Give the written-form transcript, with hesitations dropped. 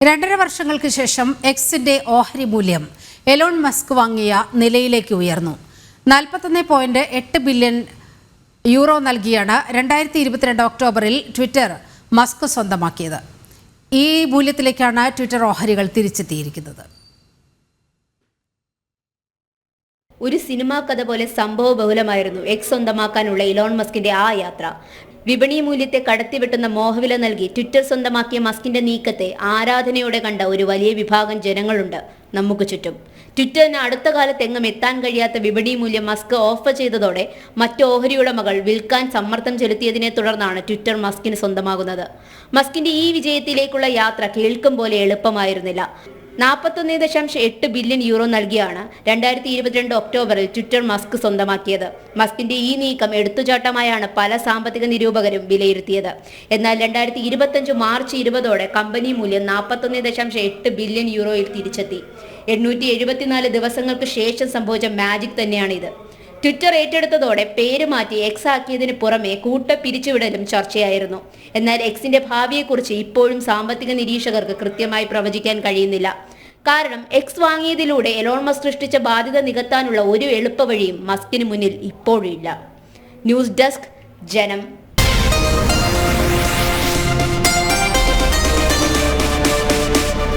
2.5 വർഷങ്ങൾക്ക് ശേഷം എക്സിന്റെ ഓഹരി മൂല്യം എലോൺ മസ്ക് വാങ്ങിയ നിലയിലേക്ക് ഉയർന്നു. 41.8 ബില്യൺ യൂറോ നൽകിയാണ് 2022 ഒക്ടോബറിൽ ട്വിറ്റർ മസ്ക് സ്വന്തമാക്കിയത്. ഈ മൂല്യത്തിലേക്കാണ് ട്വിറ്റർ ഓഹരികൾ തിരിച്ചെത്തിയിരിക്കുന്നത്. ഒരു സിനിമാ കഥ പോലെ സംഭവബഹുലമായിരുന്നു എക്സ് സ്വന്തമാക്കാനുള്ള ഇലോൺ മസ്കിന്റെ ആ യാത്ര. വിപണി മൂല്യത്തെ കടത്തിവെട്ടുന്ന മോഹവില നൽകി ട്വിറ്റർ സ്വന്തമാക്കിയ മസ്കിന്റെ നീക്കത്തെ ആരാധനയോടെ കണ്ട ഒരു വലിയ വിഭാഗം ജനങ്ങളുണ്ട് നമുക്ക് ചുറ്റും. ട്വിറ്ററിന് അടുത്ത കാലത്ത് എങ്ങും എത്താൻ കഴിയാത്ത വിപണി മൂല്യം മസ്ക് ഓഫർ ചെയ്തതോടെ മറ്റ് ഓഹരി ഉടമകൾ വിൽക്കാൻ സമ്മർദ്ദം ചെലുത്തിയതിനെ തുടർന്നാണ് ട്വിറ്റർ മസ്കിന് സ്വന്തമാകുന്നത്. മസ്കിന്റെ ഈ വിജയത്തിലേക്കുള്ള യാത്ര കേൾക്കും പോലെ എളുപ്പമായിരുന്നില്ല. 41.8 ബില്യൺ യൂറോ നൽകിയാണ് 2022 ഒക്ടോബറിൽ ട്വിറ്റർ മസ്ക് സ്വന്തമാക്കിയത്. മസ്കിന്റെ ഈ നീക്കം എടുത്തുചാട്ടമായാണ് പല സാമ്പത്തിക നിരൂപകരും വിലയിരുത്തിയത്. എന്നാൽ 2025 മാർച്ച് 20 കമ്പനി മൂല്യം 41.8 ബില്യൺ യൂറോയിൽ തിരിച്ചെത്തി. 874 ദിവസങ്ങൾക്ക് ശേഷം സംഭവിച്ച മാജിക് തന്നെയാണിത്. ട്വിറ്റർ ഏറ്റെടുത്തതോടെ പേര് മാറ്റി എക്സ് ആക്കിയതിന് പുറമെ കൂട്ട പിരിച്ചുവിടലും ചർച്ചയായിരുന്നു. എന്നാൽ എക്സിന്റെ ഭാവിയെക്കുറിച്ച് ഇപ്പോഴും സാമ്പത്തിക നിരീക്ഷകർക്ക് കൃത്യമായി പ്രവചിക്കാൻ കഴിയുന്നില്ല. കാരണം എക്സ് വാങ്ങിയതിലൂടെ എലോൺ മസ്ക് സൃഷ്ടിച്ച ബാധ്യത നികത്താനുള്ള ഒരു എളുപ്പവഴിയും മസ്കിന് മുന്നിൽ ഇപ്പോഴും ഇല്ല. ന്യൂസ് ഡെസ്ക്, ജനം.